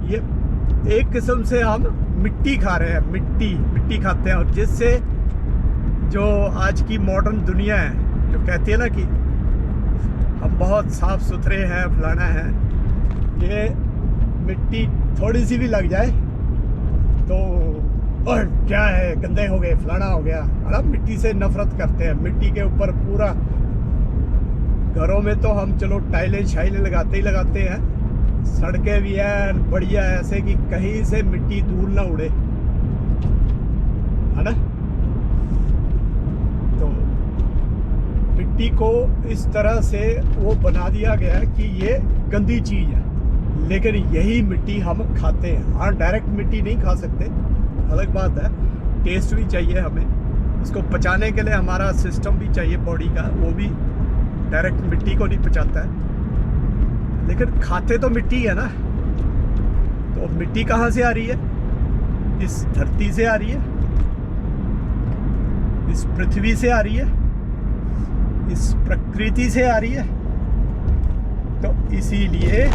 ये एक किस्म से हम मिट्टी खा रहे हैं, मिट्टी खाते हैं। और जिससे जो आज की मॉडर्न दुनिया है जो कहती है ना कि हम बहुत साफ सुथरे हैं, फलाना है, ये मिट्टी थोड़ी सी भी लग जाए तो और क्या है, गंदे हो गए, फलाना हो गया। और मिट्टी से नफरत करते हैं। मिट्टी के ऊपर पूरा, घरों में तो हम चलो टाइलें शाइलें लगाते ही लगाते हैं, सड़कें भी हैं बढ़िया ऐसे कि कहीं से मिट्टी दूर ना उड़े, है ना। तो मिट्टी को इस तरह से वो बना दिया गया कि ये गंदी चीज़ है, लेकिन यही मिट्टी हम खाते हैं। हाँ, डायरेक्ट मिट्टी नहीं खा सकते, अलग बात है, टेस्ट भी चाहिए हमें, इसको पचाने के लिए हमारा सिस्टम भी चाहिए बॉडी का, वो भी डायरेक्ट मिट्टी को नहीं पचाता है, लेकिन खाते तो मिट्टी है ना। तो मिट्टी कहाँ से आ रही है? इस धरती से आ रही है, इस पृथ्वी से आ रही है, इस प्रकृति से आ रही है। तो इसीलिए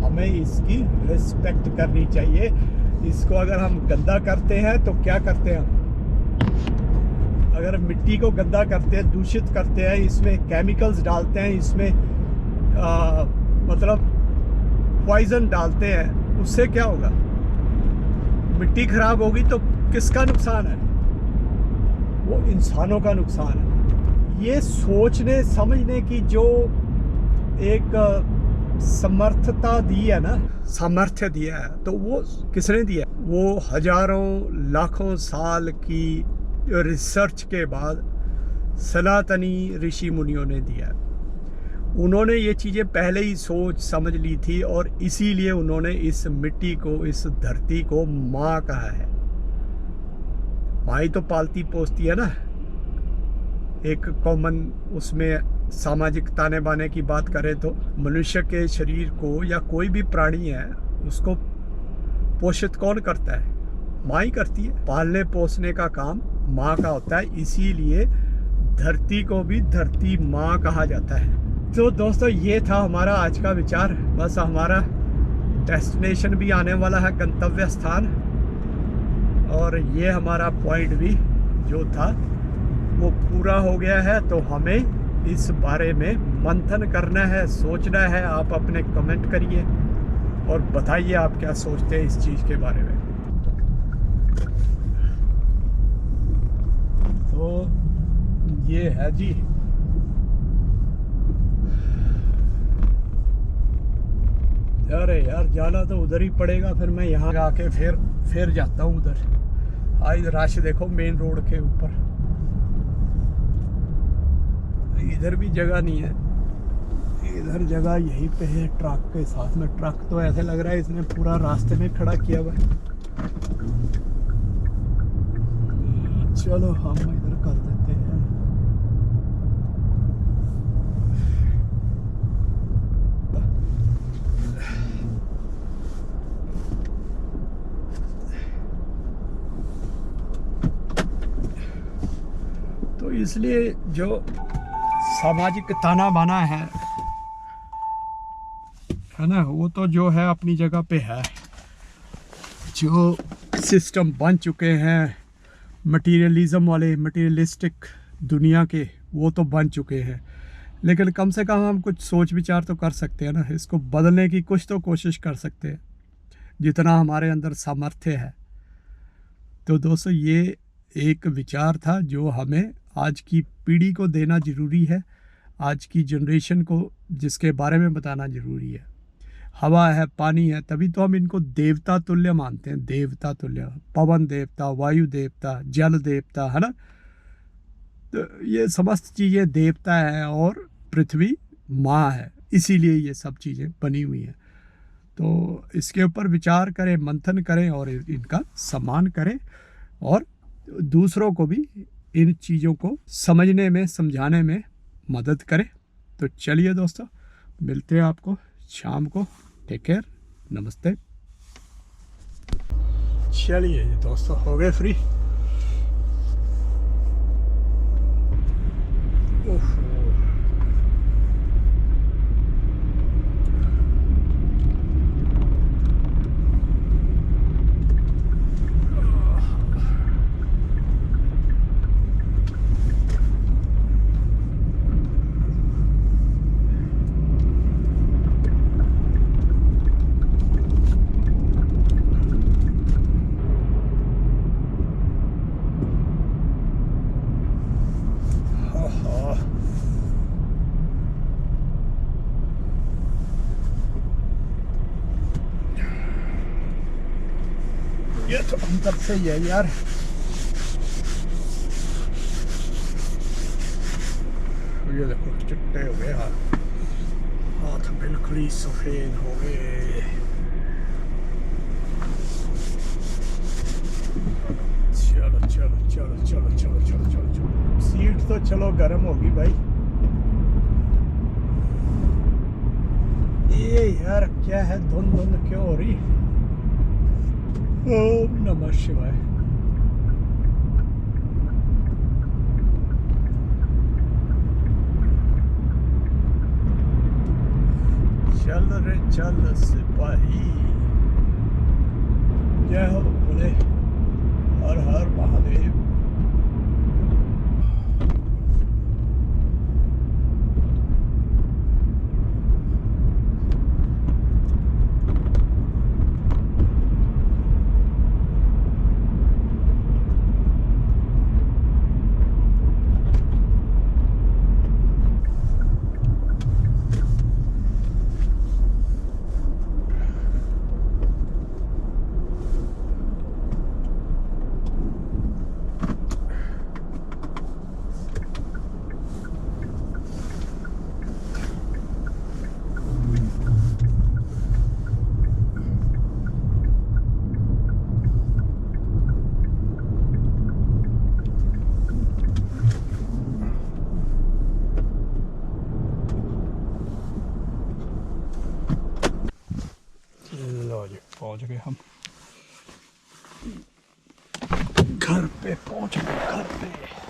हमें इसकी रिस्पेक्ट करनी चाहिए। इसको अगर हम गंदा करते हैं तो क्या करते हैं हम? अगर मिट्टी को गंदा करते हैं, दूषित करते हैं, इसमें केमिकल्स डालते हैं, इसमें मतलब पॉइजन डालते हैं, उससे क्या होगा? मिट्टी खराब होगी तो किसका नुकसान है? वो इंसानों का नुकसान है। ये सोचने समझने की जो एक समर्थता दी है ना, सामर्थ्य दिया है, तो वो किसने दिया? वो हजारों लाखों साल की रिसर्च के बाद सनातनी ऋषि मुनियों ने दिया है। उन्होंने ये चीज़ें पहले ही सोच समझ ली थी और इसीलिए उन्होंने इस मिट्टी को, इस धरती को माँ कहा है। माँ ही तो पालती पोसती है ना। एक कॉमन उसमें सामाजिक ताने बाने की बात करें तो मनुष्य के शरीर को या कोई भी प्राणी है उसको पोषित कौन करता है? माँ ही करती है। पालने पोसने का काम माँ का होता है, इसीलिए धरती को भी धरती माँ कहा जाता है। तो दोस्तों, ये था हमारा आज का विचार। बस हमारा डेस्टिनेशन भी आने वाला है, गंतव्य स्थान, और ये हमारा पॉइंट भी जो था वो पूरा हो गया है। तो हमें इस बारे में मंथन करना है, सोचना है। आप अपने कमेंट करिए और बताइए आप क्या सोचते हैं इस चीज़ के बारे में। तो ये है जी, अरे यार जाना तो उधर ही पड़ेगा, फिर मैं यहाँ आके फिर जाता हूँ उधर। आज रश देखो मेन रोड के ऊपर, इधर भी जगह नहीं है, इधर जगह यहीं पे है ट्रक के साथ में। ट्रक तो ऐसे लग रहा है इसने पूरा रास्ते में खड़ा किया हुआ है। चलो हम इधर कर देते हैं। तो इसलिए जो सामाजिक ताना बाना है ना, वो तो जो है अपनी जगह पे है। जो सिस्टम बन चुके हैं मटीरियलिज्म वाले, मटीरियलिस्टिक दुनिया के, वो तो बन चुके हैं, लेकिन कम से कम हम कुछ सोच विचार तो कर सकते हैं ना। इसको बदलने की कुछ तो कोशिश कर सकते हैं जितना हमारे अंदर सामर्थ्य है। तो दोस्तों, ये एक विचार था जो हमें आज की पीढ़ी को देना ज़रूरी है, आज की जनरेशन को जिसके बारे में बताना ज़रूरी है। हवा है, पानी है, तभी तो हम इनको देवता तुल्य मानते हैं। देवता तुल्य, पवन देवता, वायु देवता, जल देवता, है ना। तो ये समस्त चीज़ें देवता है और पृथ्वी माँ है, इसीलिए ये सब चीज़ें बनी हुई हैं। तो इसके ऊपर विचार करें, मंथन करें और इनका सम्मान करें और दूसरों को भी इन चीज़ों को समझने में, समझाने में मदद करें। तो चलिए दोस्तों, मिलते हैं आपको शाम को। टेक केयर, नमस्ते। चलिए दोस्तों, हो गए फ्री। ये तो अंदर से ही है यार। ये देखो चिट्टे हो गए हाथ बिल्कुल ही सफेद हो गए। चलो चलो चलो चलो चलो चलो चलो चलो, सीट तो चलो गर्म होगी भाई। ये यार क्या है, धुंध धुंध क्यों हो रही? ओम नमः शिवाय। चल रे चल सिपाही, जय हो बोले हर हर महादेव। लो जी पहुंच गए हम घर पे, पहुंच गए घर पे।